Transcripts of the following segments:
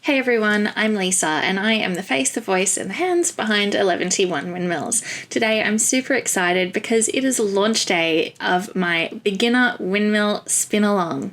Hey everyone, I'm Lisa and I am the face, the voice and the hands behind 11T1 Windmills. Today I'm super excited because it is launch day of my beginner windmill spin along.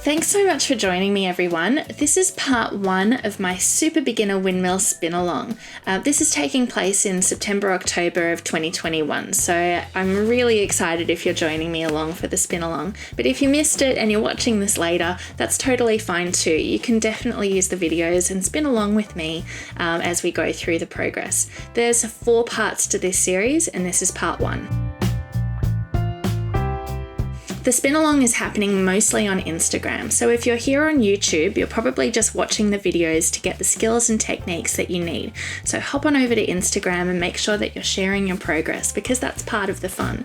Thanks so much for joining me everyone. This is part one of my super beginner windmill spin along. This is taking place in September, October of 2021. So I'm really excited if you're joining me along for the spin along. But if you missed it and you're watching this later, that's totally fine too. You can definitely use the videos and spin along with me as we go through the progress. There's 4 parts to this series and this is part 1. The spin along is happening mostly on Instagram, so if you're here on YouTube, you're probably just watching the videos to get the skills and techniques that you need. So hop on over to Instagram and make sure that you're sharing your progress because that's part of the fun.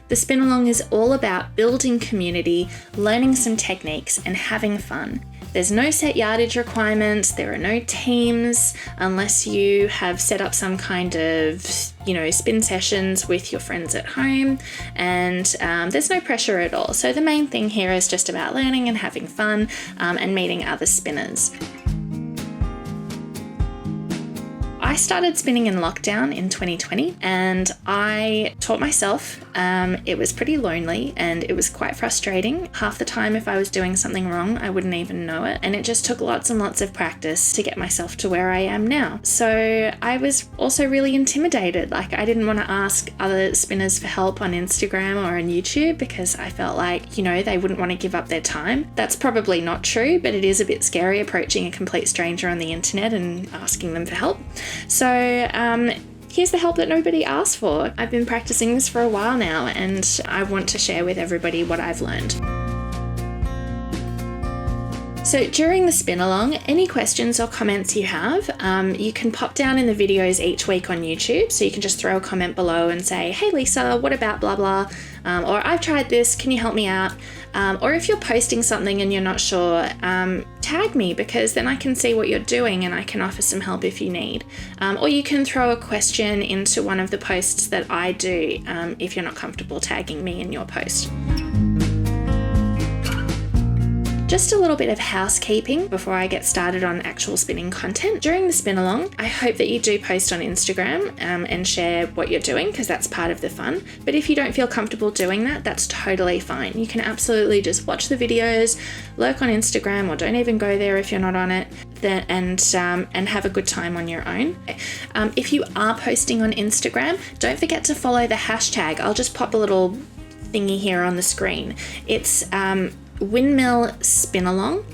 The spin along is all about building community, learning some techniques and having fun. There's no set yardage requirements, there are no teams unless you have set up some kind of, spin sessions with your friends at home, and there's no pressure at all. So the main thing here is just about learning and having fun and meeting other spinners. I started spinning in lockdown in 2020 and I taught myself. It was pretty lonely and it was quite frustrating. Half the time if I was doing something wrong, I wouldn't even know it. And it just took lots and lots of practice to get myself to where I am now. So I was also really intimidated. I didn't want to ask other spinners for help on Instagram or on YouTube because I felt like, they wouldn't want to give up their time. That's probably not true, but it is a bit scary approaching a complete stranger on the internet and asking them for help. So here's the help that nobody asked for. I've been practicing this for a while now and I want to share with everybody what I've learned. So during the spin along, any questions or comments you have, you can pop down in the videos each week on YouTube. So you can just throw a comment below and say, hey Lisa, what about blah blah? Or I've tried this, can you help me out? Or if you're posting something and you're not sure, tag me because then I can see what you're doing and I can offer some help if you need. Or you can throw a question into one of the posts that I do if you're not comfortable tagging me in your post. Just a little bit of housekeeping before I get started on actual spinning content. During the spin along, I hope that you do post on Instagram and share what you're doing because that's part of the fun. But if you don't feel comfortable doing that, that's totally fine. You can absolutely just watch the videos, lurk on Instagram or don't even go there if you're not on it, and have a good time on your own. If you are posting on Instagram, don't forget to follow the hashtag. I'll just pop a little thingy here on the screen. It's Windmill spin along.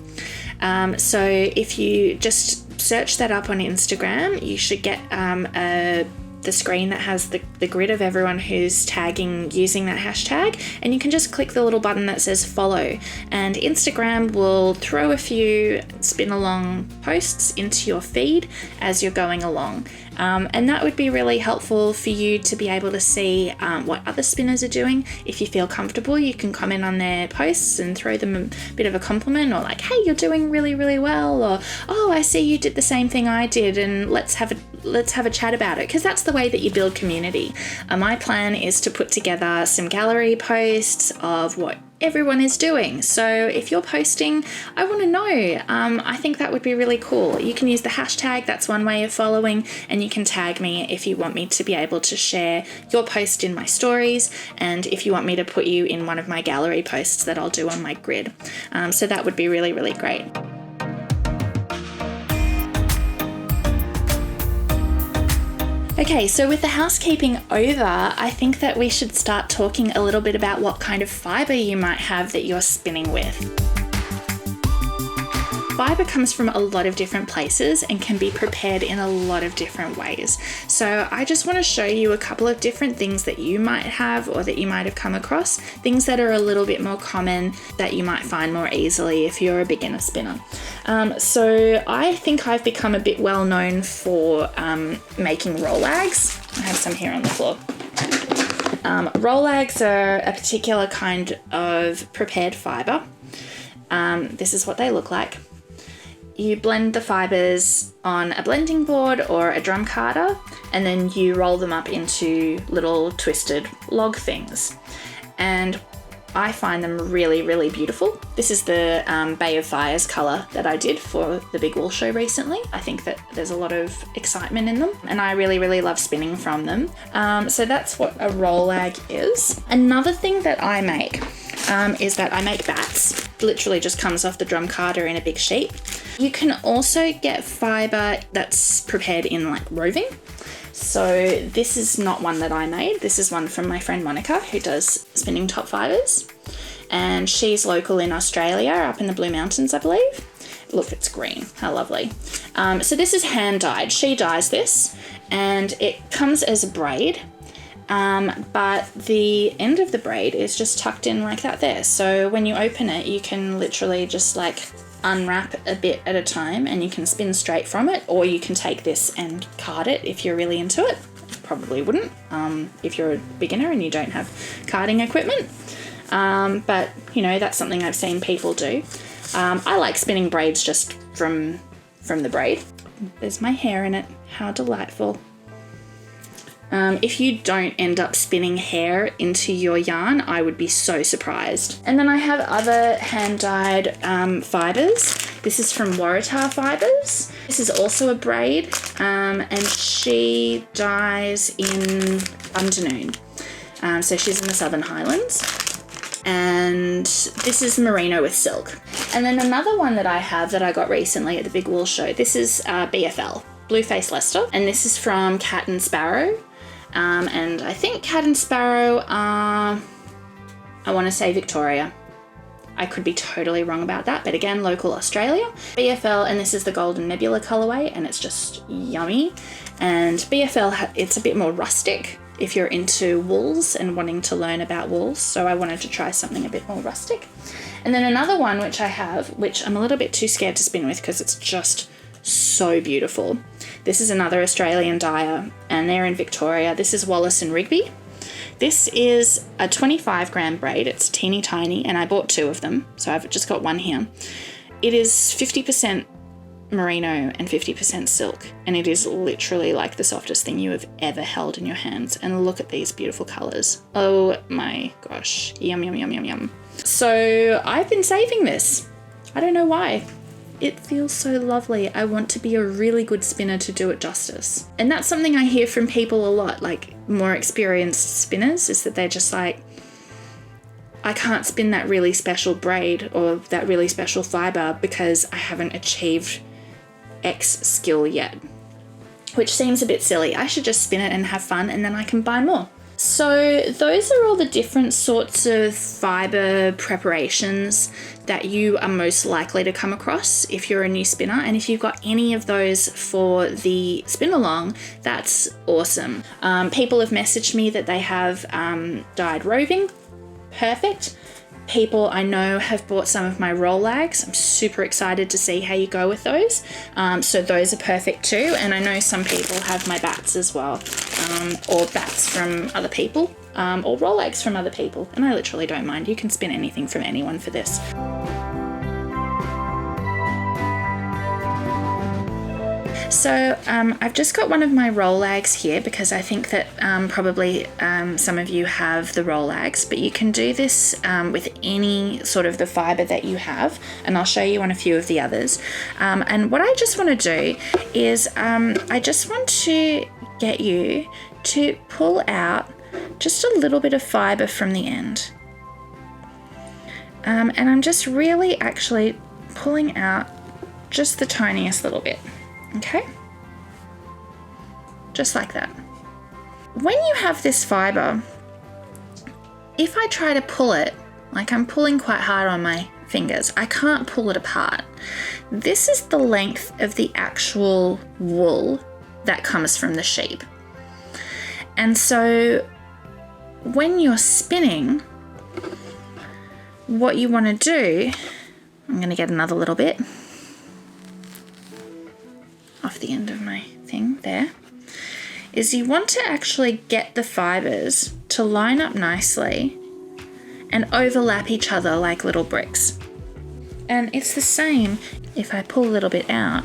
So if you just search that up on Instagram, you should get the screen that has the grid of everyone who's tagging using that hashtag, and you can just click the little button that says follow, and Instagram will throw a few spin along posts into your feed as you're going along. And that would be really helpful for you to be able to see what other spinners are doing. If you feel comfortable, you can comment on their posts and throw them a bit of a compliment, or like, hey, you're doing really, really well, or oh, I see you did the same thing I did and let's have a chat about it, because that's the way that you build community. My plan is to put together some gallery posts of what everyone is doing. So if you're posting, I want to know. I think that would be really cool. You can use the hashtag, that's one way of following, and you can tag me if you want me to be able to share your post in my stories, and if you want me to put you in one of my gallery posts that I'll do on my grid. So that would be really, really great. Okay, so with the housekeeping over, I think that we should start talking a little bit about what kind of fibre you might have that you're spinning with. Fibre comes from a lot of different places and can be prepared in a lot of different ways. So I just want to show you a couple of different things that you might have or that you might have come across, things that are a little bit more common that you might find more easily if you're a beginner spinner. So I think I've become a bit well known for making roll lags. I have some here on the floor. Roll lags are a particular kind of prepared fibre. This is what they look like. you blend the fibers on a blending board or a drum carder, and then you roll them up into little twisted log things. And I find them really, really beautiful. This is the Bay of Fires colour that I did for the big wool show recently. I think that there's a lot of excitement in them, and I really, really love spinning from them. So that's what a roll lag is. Another thing that I make is that I make bats. It literally just comes off the drum carder in a big sheet. You can also get fibre that's prepared in like roving. So this is not one that I made. This is one from my friend Monica, who does spinning top fibres. And she's local in Australia, up in the Blue Mountains, I believe. Look, it's green. How lovely. So this is hand dyed. She dyes this, and it comes as a braid. But the end of the braid is just tucked in like that there. So when you open it, you can literally just like unwrap a bit at a time, and you can spin straight from it, or you can take this and card it if you're really into it. Probably wouldn't if you're a beginner and you don't have carding equipment, but you know, that's something I've seen people do. I like spinning braids just from the braid. There's my hair in it. How delightful. If you don't end up spinning hair into your yarn, I would be so surprised. And then I have other hand-dyed fibres. This is from Waratah Fibres. This is also a braid, and she dyes in Undernoon. So she's in the Southern Highlands. And this is merino with silk. And then another one that I have that I got recently at the Big Wool Show, this is BFL, Blue Face Leicester, and this is from Cat and Sparrow. And I think Cat and Sparrow are, I want to say Victoria. I could be totally wrong about that, but again, local Australia. BFL, and this is the Golden Nebula colorway, and it's just yummy. And BFL, it's a bit more rustic if you're into wools and wanting to learn about wools, so I wanted to try something a bit more rustic. And then another one which I have, which I'm a little bit too scared to spin with because it's just so beautiful. This is another Australian dyer, and they're in Victoria. This is Wallace and Rigby. This is a 25 gram braid. It's teeny tiny, and I bought 2 of them, so I've just got one here. It is 50% merino and 50% silk, and it is literally like the softest thing you have ever held in your hands. And look at these beautiful colors. Oh my gosh, yum, yum, yum, yum, yum. So I've been saving this. I don't know why. It feels so lovely. I want to be a really good spinner to do it justice. And that's something I hear from people a lot, like more experienced spinners, is that they're just like, I can't spin that really special braid or that really special fiber because I haven't achieved X skill yet, which seems a bit silly. I should just spin it and have fun, and then I can buy more. So those are all the different sorts of fibre preparations that you are most likely to come across if you're a new spinner. And if you've got any of those for the spin along, that's awesome. People have messaged me that they have dyed roving. Perfect. People I know have bought some of my roll lags. I'm super excited to see how you go with those. So those are perfect too. And I know some people have my bats as well, or bats from other people, or roll lags from other people. And I literally don't mind. You can spin anything from anyone for this. So I've just got one of my roll lags here because I think that probably some of you have the roll lags, but you can do this with any sort of the fibre that you have, and I'll show you on a few of the others. And what I just want to do is I just want to get you to pull out just a little bit of fibre from the end. And I'm just really actually pulling out just the tiniest little bit. Okay, just like that. When you have this fibre, if I try to pull it, like I'm pulling quite hard on my fingers, I can't pull it apart. This is the length of the actual wool that comes from the sheep. And so when you're spinning, what you want to do, I'm going to get another little bit off the end of my thing there, is you want to actually get the fibres to line up nicely and overlap each other like little bricks. And it's the same if I pull a little bit out,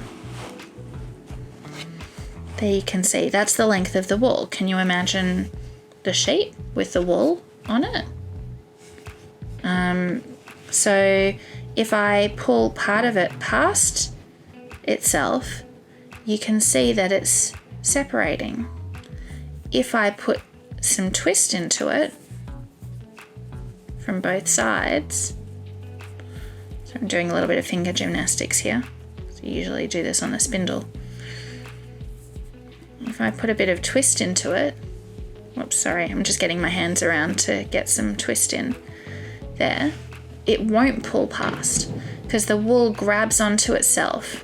there you can see that's the length of the wool. Can you imagine the sheet with the wool on it? So if I pull part of it past itself, you can see that it's separating. If I put some twist into it from both sides, so I'm doing a little bit of finger gymnastics here, so I usually do this on the spindle. If I put a bit of twist into it, whoops, sorry, I'm just getting my hands around to get some twist in there, it won't pull past because the wool grabs onto itself.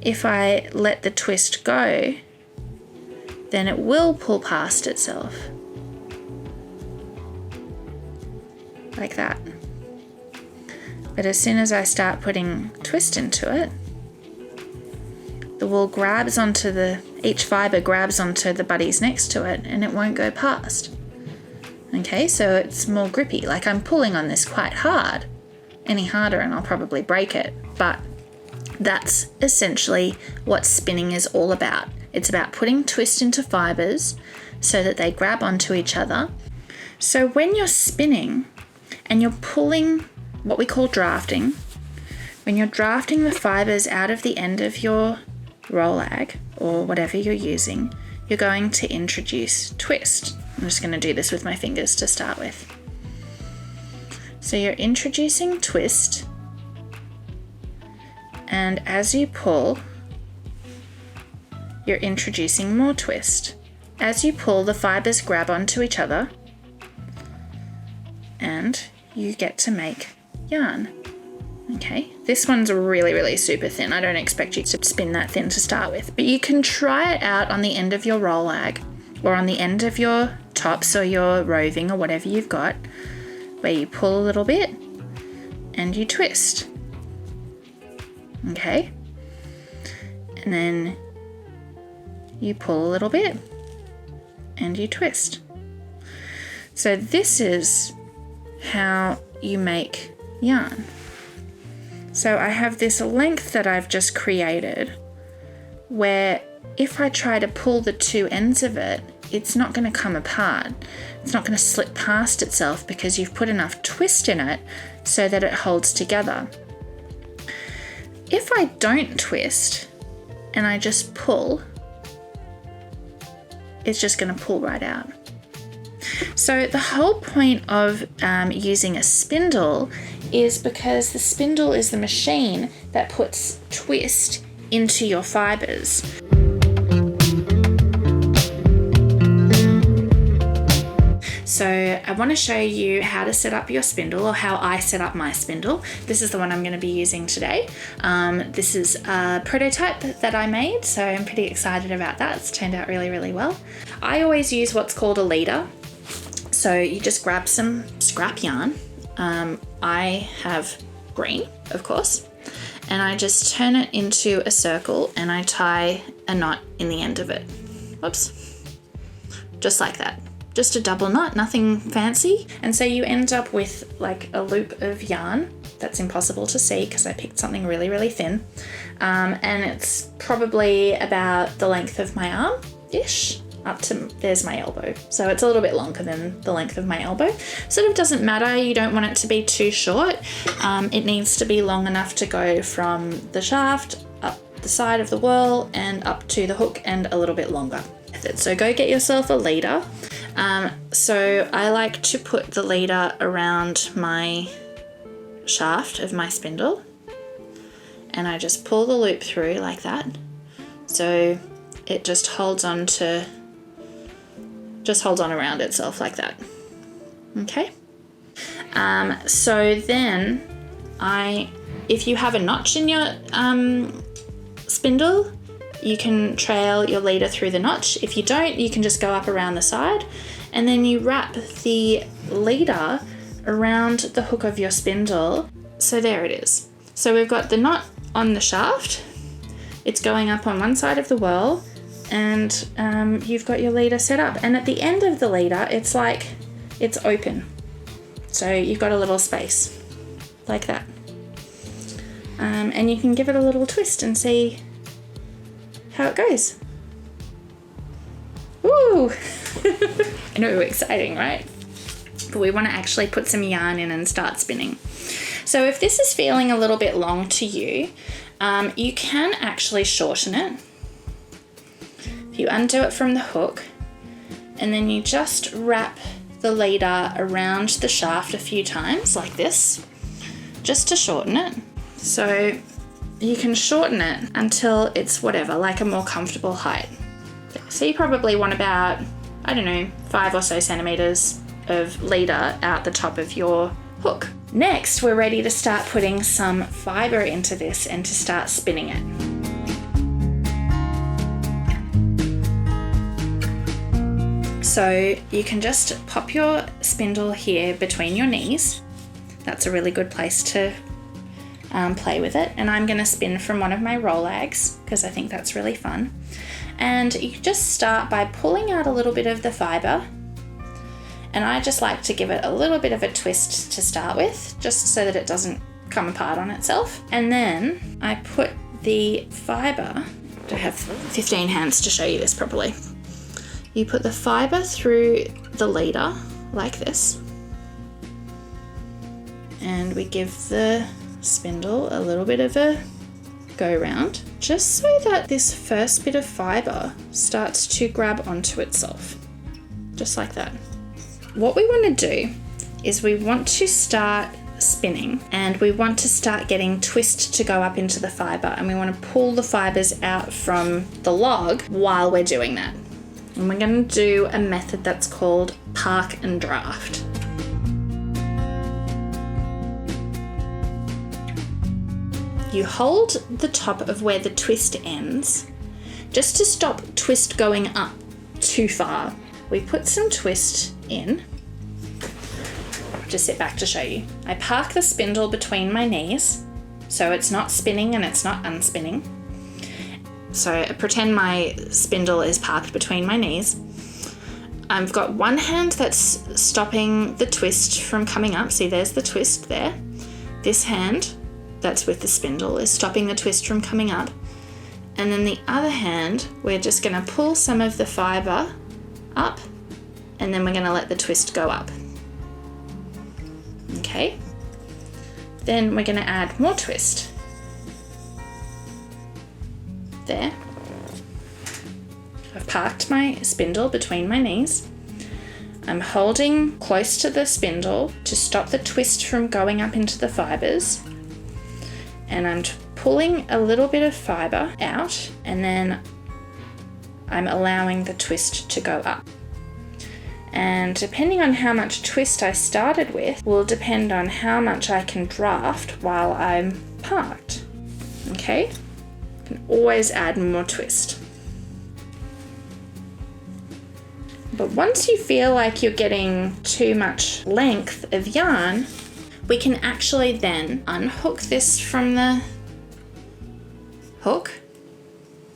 If I let the twist go, then it will pull past itself. Like that. But as soon as I start putting twist into it, the wool grabs onto each fibre grabs onto the buddies next to it and it won't go past. Okay, so it's more grippy. Like I'm pulling on this quite hard. Any harder and I'll probably break it. But that's essentially what spinning is all about. It's about putting twist into fibres so that they grab onto each other. So when you're spinning and you're pulling what we call drafting, when you're drafting the fibres out of the end of your roll-ag or whatever you're using, you're going to introduce twist. I'm just going to do this with my fingers to start with. So you're introducing twist, and as you pull, you're introducing more twist. As you pull, the fibres grab onto each other and you get to make yarn. Okay, this one's really, really super thin. I don't expect you to spin that thin to start with, but you can try it out on the end of your roll-ag or on the end of your tops or your roving or whatever you've got, where you pull a little bit and you twist. Okay, and then you pull a little bit and you twist. So this is how you make yarn. So I have this length that I've just created where if I try to pull the two ends of it, it's not going to come apart. It's not going to slip past itself because you've put enough twist in it so that it holds together. If I don't twist and I just pull, it's just going to pull right out. So the whole point of using a spindle is because the spindle is the machine that puts twist into your fibres. So I want to show you how to set up your spindle, or how I set up my spindle. This is the one I'm going to be using today. This is a prototype that I made, so I'm pretty excited about that. It's turned out really, really well. I always use what's called a leader. So you just grab some scrap yarn. I have green, of course, and I just turn it into a circle and I tie a knot in the end of it. Whoops. Just like that. Just a double knot, nothing fancy. And so you end up with like a loop of yarn that's impossible to see because I picked something really, really thin. And it's probably about the length of my arm-ish. Up to, there's my elbow. So it's a little bit longer than the length of my elbow. Sort of doesn't matter, you don't want it to be too short. It needs to be long enough to go from the shaft, up the side of the whirl, and up to the hook, and a little bit longer. So go get yourself a leader. So I like to put the leader around my shaft of my spindle, and I just pull the loop through like that. So it just holds on around itself like that. Okay. So then if you have a notch in your spindle, you can trail your leader through the notch. If you don't, you can just go up around the side, and then you wrap the leader around the hook of your spindle. So there it is. So we've got the knot on the shaft. It's going up on one side of the whirl, and you've got your leader set up. And at the end of the leader, it's like it's open. So you've got a little space like that. and you can give it a little twist and see how it goes. Woo! I know, exciting, right? But we want to actually put some yarn in and start spinning. So if this is feeling a little bit long to you, you can actually shorten it. If you undo it from the hook, and then you just wrap the leader around the shaft a few times like this, just to shorten it. So you can shorten it until it's whatever, like a more comfortable height. So you probably want about, I don't know, 5 or so centimeters of leader out the top of your hook. Next, we're ready to start putting some fiber into this and to start spinning it. So you can just pop your spindle here between your knees. That's a really good place to play with it. And I'm going to spin from one of my roll ags because I think that's really fun. And you just start by pulling out a little bit of the fiber. And I just like to give it a little bit of a twist to start with, just so that it doesn't come apart on itself. And then I put the fiber, I have 15 hands to show you this properly. You put the fiber through the leader like this. And we give the spindle a little bit of a go round, just so that this first bit of fiber starts to grab onto itself, just like that. What we want to do is we want to start spinning, and we want to start getting twist to go up into the fiber, and we want to pull the fibers out from the log while we're doing that. And we're going to do a method that's called park and draft. You hold the top of where the twist ends, just to stop twist going up too far. We put some twist in. I'll just sit back to show you. I park the spindle between my knees, so it's not spinning and it's not unspinning. So pretend my spindle is parked between my knees. I've got one hand that's stopping the twist from coming up. See, there's the twist there. This hand that's with the spindle is stopping the twist from coming up. And then the other hand, we're just going to pull some of the fiber up, and then we're going to let the twist go up. Okay. Then we're going to add more twist. There. I've parked my spindle between my knees. I'm holding close to the spindle to stop the twist from going up into the fibers. And I'm pulling a little bit of fiber out, and then I'm allowing the twist to go up. And depending on how much twist I started with will depend on how much I can draft while I'm parked. Okay? You can always add more twist. But once you feel like you're getting too much length of yarn, we can actually then unhook this from the hook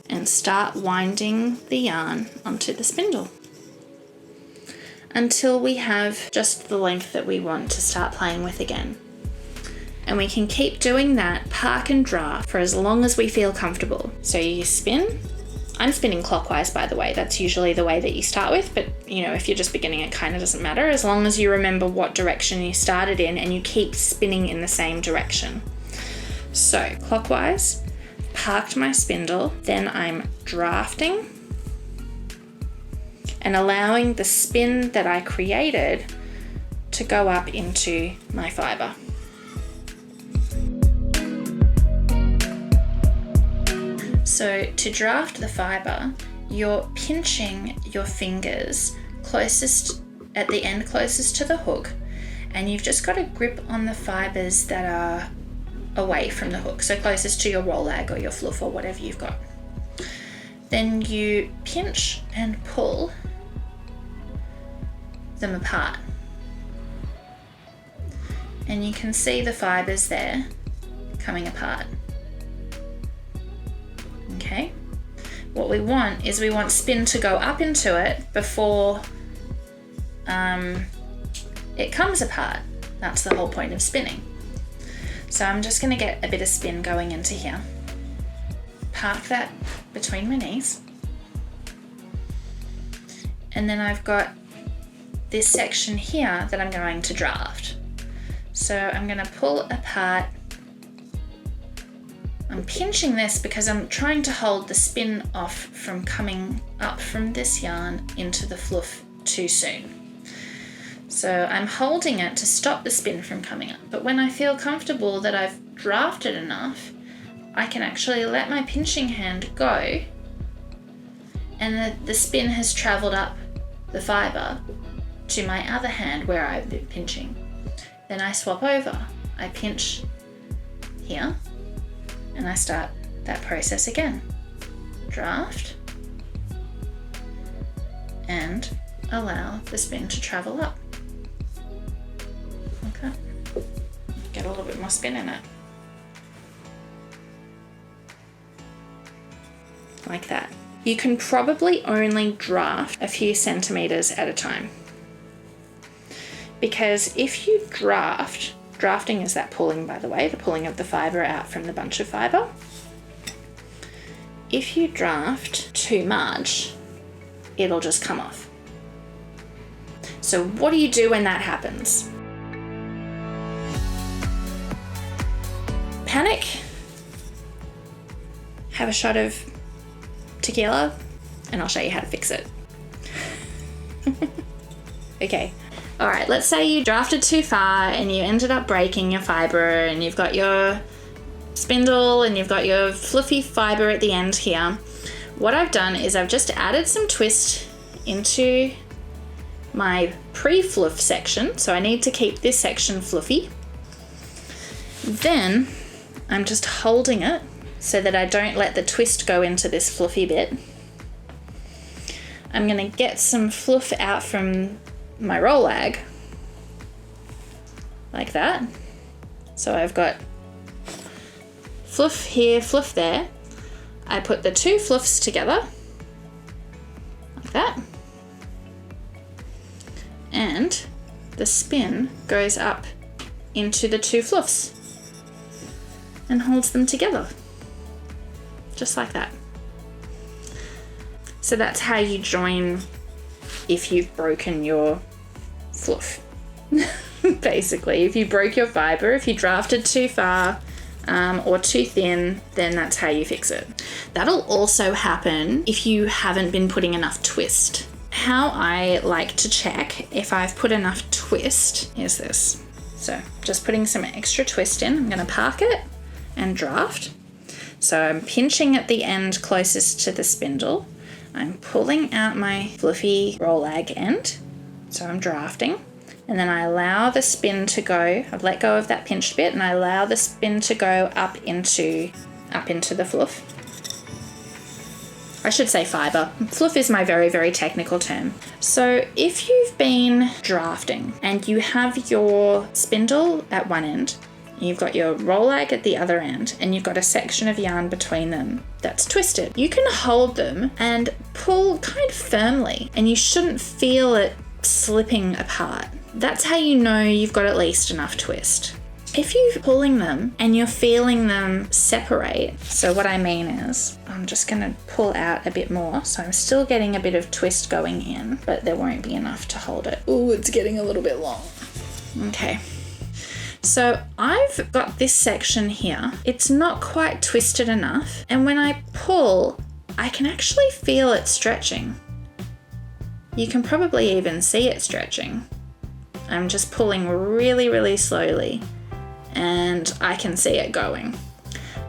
and start winding the yarn onto the spindle until we have just the length that we want to start playing with again. And we can keep doing that park and draft for as long as we feel comfortable. So you spin. I'm spinning clockwise, by the way. That's usually the way that you start with, but you know, if you're just beginning, it kind of doesn't matter, as long as you remember what direction you started in and you keep spinning in the same direction. So clockwise, parked my spindle, then I'm drafting and allowing the spin that I created to go up into my fiber. So to draft the fiber, you're pinching your fingers closest at the end, closest to the hook, and you've just got to grip on the fibers that are away from the hook, so closest to your roll ag or your fluff or whatever you've got. Then you pinch and pull them apart, and you can see the fibers there coming apart. Okay, what we want is we want spin to go up into it before it comes apart. That's the whole point of spinning. So I'm just going to get a bit of spin going into here. Park that between my knees. And then I've got this section here that I'm going to draft. So I'm going to pull apart. I'm pinching this because I'm trying to hold the spin off from coming up from this yarn into the fluff too soon. So I'm holding it to stop the spin from coming up. But when I feel comfortable that I've drafted enough, I can actually let my pinching hand go, and the spin has traveled up the fiber to my other hand where I've been pinching. Then I swap over. I pinch here and I start that process again. Draft and allow the spin to travel up. Okay. Get a little bit more spin in it. Like that. You can probably only draft a few centimeters at a time. Because if you drafting is that pulling, by the way, the pulling of the fiber out from the bunch of fiber. If you draft too much, it'll just come off. So what do you do when that happens? Panic. Have a shot of tequila and I'll show you how to fix it. Okay. All right, let's say you drafted too far and you ended up breaking your fiber and you've got your spindle and you've got your fluffy fiber at the end here. What I've done is I've just added some twist into my pre-fluff section. So I need to keep this section fluffy. Then I'm just holding it so that I don't let the twist go into this fluffy bit. I'm going to get some fluff out from my roll lag, like that. So I've got fluff here, fluff there. I put the two fluffs together, like that. And the spin goes up into the two fluffs and holds them together. Just like that. So that's how you join if you've broken your fluff. Basically, if you broke your fiber, if you drafted too far or too thin, then that's how you fix it. That'll also happen if you haven't been putting enough twist. How I like to check if I've put enough twist is this. So just putting some extra twist in. I'm going to park it and draft. So I'm pinching at the end closest to the spindle. I'm pulling out my fluffy roll lag end. So I'm drafting. And then I allow the spin to go. I've let go of that pinched bit and I allow the spin to go up into the fluff. I should say fiber. Fluff is my very, very technical term. So if you've been drafting and you have your spindle at one end, you've got your roll lag at the other end, and you've got a section of yarn between them that's twisted, you can hold them and pull kind of firmly, and you shouldn't feel it slipping apart. That's how you know you've got at least enough twist. If you're pulling them and you're feeling them separate, so what I mean is, I'm just going to pull out a bit more, so I'm still getting a bit of twist going in, but there won't be enough to hold it. Ooh, it's getting a little bit long. Okay. So I've got this section here. It's not quite twisted enough. And when I pull, I can actually feel it stretching. You can probably even see it stretching. I'm just pulling really, really slowly and I can see it going.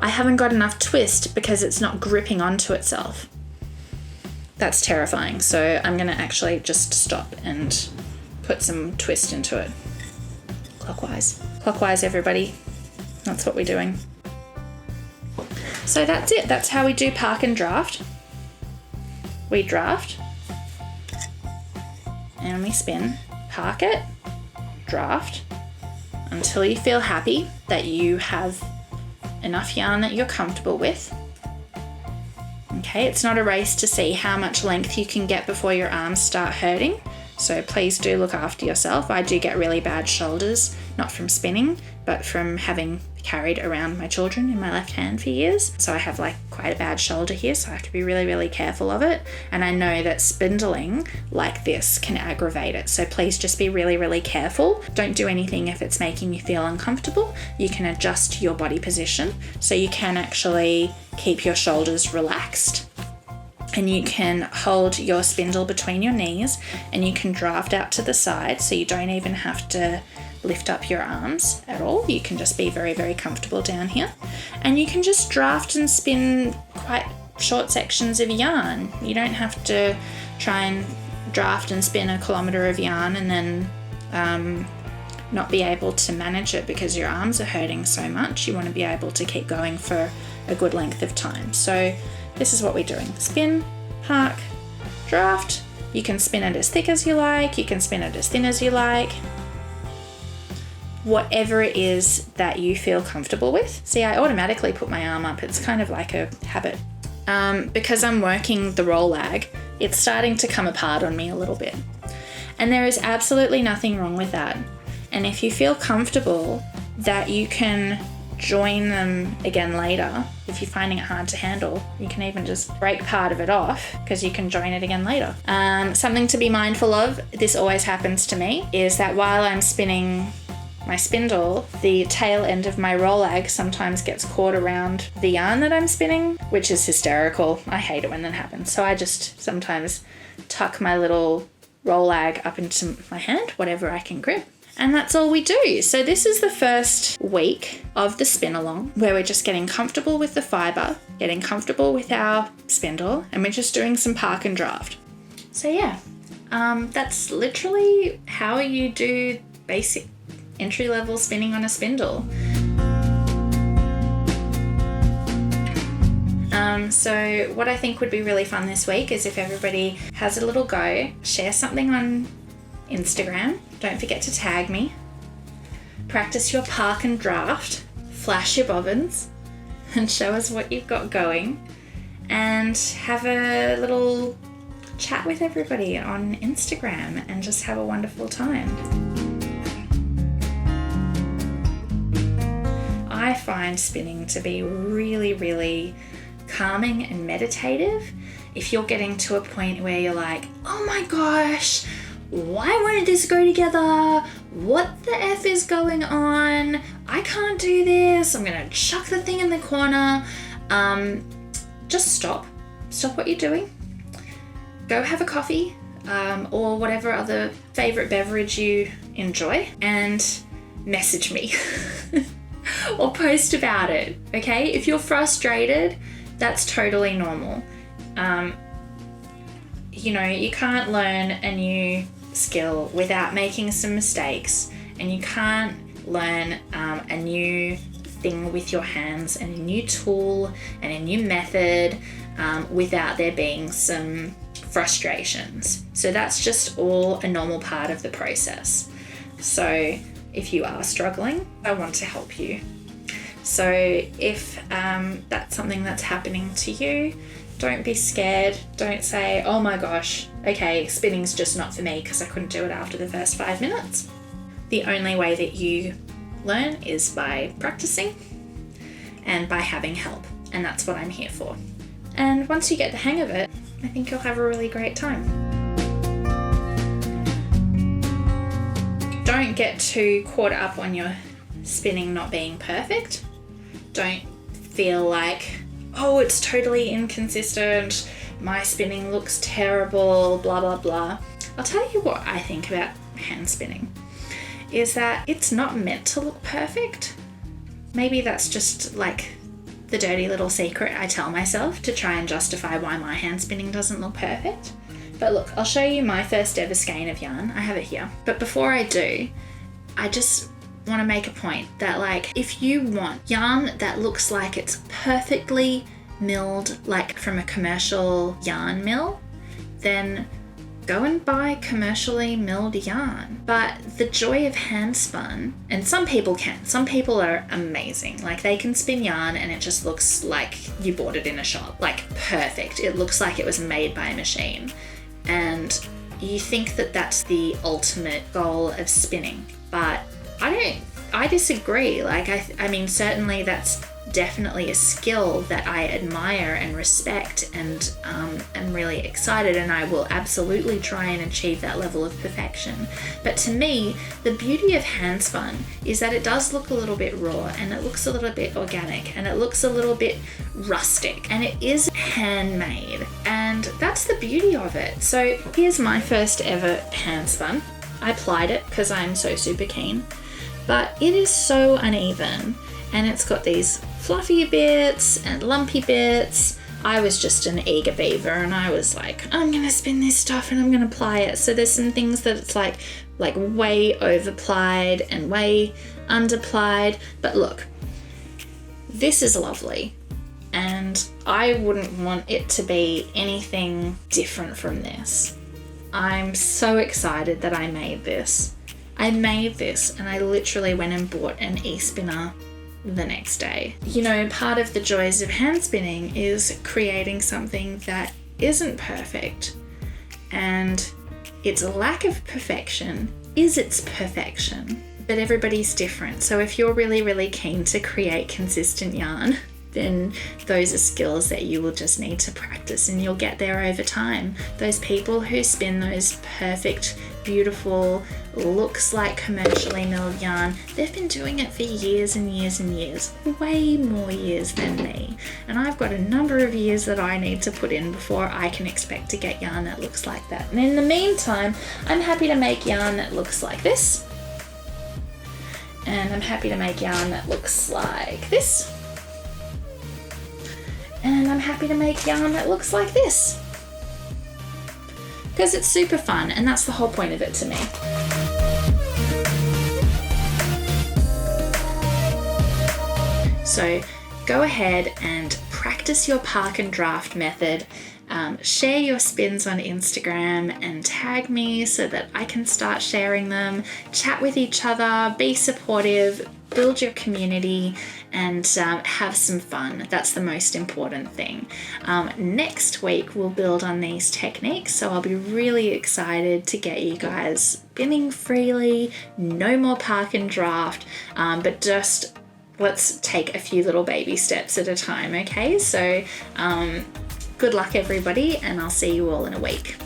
I haven't got enough twist because it's not gripping onto itself. That's terrifying. So I'm going to actually just stop and put some twist into it. Clockwise. Clockwise, everybody. That's what we're doing. So that's it. That's how we do park and draft. We draft and we spin. Park it, draft, until you feel happy that you have enough yarn that you're comfortable with. Okay, it's not a race to see how much length you can get before your arms start hurting. So please do look after yourself. I do get really bad shoulders, not from spinning, but from having carried around my children in my left hand for years. So I have like quite a bad shoulder here, so I have to be really, really careful of it. And I know that spindling like this can aggravate it. So please just be really, really careful. Don't do anything if it's making you feel uncomfortable. You can adjust your body position so you can actually keep your shoulders relaxed. And you can hold your spindle between your knees and you can draft out to the side, so you don't even have to lift up your arms at all. You can just be very, very comfortable down here. And you can just draft and spin quite short sections of yarn. You don't have to try and draft and spin 1 kilometre of yarn and then not be able to manage it because your arms are hurting so much. You want to be able to keep going for a good length of time. So this is what we're doing. Spin, park, draft. You can spin it as thick as you like. You can spin it as thin as you like. Whatever it is that you feel comfortable with. See, I automatically put my arm up. It's kind of like a habit. Because I'm working the roll lag, it's starting to come apart on me a little bit. And there is absolutely nothing wrong with that. And if you feel comfortable that you can join them again later, if you're finding it hard to handle, you can even just break part of it off because you can join it again later. Something to be mindful of, this always happens to me, is that while I'm spinning my spindle, the tail end of my roll lag sometimes gets caught around the yarn that I'm spinning, which is hysterical. I hate it when that happens. So I just sometimes tuck my little roll lag up into my hand, whatever I can grip. And that's all we do. So this is the first week of the spin along where we're just getting comfortable with the fibre, getting comfortable with our spindle, and we're just doing some park and draft. So yeah, that's literally how you do basic entry-level spinning on a spindle. So what I think would be really fun this week is if everybody has a little go, share something on Instagram. Don't forget to tag me. Practice your park and draft. Flash your bobbins and show us what you've got going. And have a little chat with everybody on Instagram and just have a wonderful time. I find spinning to be really, really calming and meditative. If you're getting to a point where you're like, oh my gosh, why won't this go together? What the F is going on? I can't do this. I'm gonna chuck the thing in the corner. Just stop. Stop what you're doing. Go have a coffee or whatever other favorite beverage you enjoy and message me or post about it, okay? If you're frustrated, that's totally normal. You know, you can't learn a new skill without making some mistakes, and you can't learn a new thing with your hands and a new tool and a new method without there being some frustrations. So that's just all a normal part of the process. So if you are struggling, I want to help you. So if that's something that's happening to you, don't be scared. Don't say, oh my gosh, okay, spinning's just not for me because I couldn't do it after the first 5 minutes. The only way that you learn is by practicing and by having help. And that's what I'm here for. And once you get the hang of it, I think you'll have a really great time. Don't get too caught up on your spinning not being perfect. Don't feel like, oh, it's totally inconsistent, my spinning looks terrible, blah, blah, blah. I'll tell you what I think about hand spinning, is that it's not meant to look perfect. Maybe that's just like the dirty little secret I tell myself to try and justify why my hand spinning doesn't look perfect. But look, I'll show you my first ever skein of yarn. I have it here. But before I do, I just want to make a point that, like, if you want yarn that looks like it's perfectly milled, like from a commercial yarn mill, then go and buy commercially milled yarn. But the joy of hand spun, and some people can, some people are amazing. Like, they can spin yarn and it just looks like you bought it in a shop, like perfect. It looks like it was made by a machine. And you think that that's the ultimate goal of spinning, but I disagree. Like, I mean, certainly that's definitely a skill that I admire and respect, and am really excited, and I will absolutely try and achieve that level of perfection. But to me, the beauty of hand spun is that it does look a little bit raw, and it looks a little bit organic, and it looks a little bit rustic, and it is handmade, and that's the beauty of it. So here's my first ever hand spun. I applied it because I'm so super keen, but it is so uneven, and it's got these fluffy bits and lumpy bits. I was just an eager beaver, and I was like, I'm gonna spin this stuff and I'm gonna apply it. So there's some things that it's like way overplied and way underplied. But look, this is lovely, and I wouldn't want it to be anything different from this. I'm so excited that I made this. I made this, and I literally went and bought an e-spinner the next day. You know, part of the joys of hand spinning is creating something that isn't perfect, and its lack of perfection is its perfection. But everybody's different. So if you're really, really keen to create consistent yarn, then those are skills that you will just need to practice, and you'll get there over time. Those people who spin those perfect, beautiful, looks like commercially milled yarn, they've been doing it for years and years and years, way more years than me. And I've got a number of years that I need to put in before I can expect to get yarn that looks like that. And in the meantime, I'm happy to make yarn that looks like this. And I'm happy to make yarn that looks like this. And I'm happy to make yarn that looks like this. Because it's super fun, and that's the whole point of it to me. So go ahead and practice your park and draft method. Share your spins on Instagram and tag me so that I can start sharing them. Chat with each other, be supportive, build your community, and have some fun. That's the most important thing. Next week we'll build on these techniques, so I'll be really excited to get you guys spinning freely. No more park and draft, but just let's take a few little baby steps at a time, okay? So good luck everybody, and I'll see you all in a week.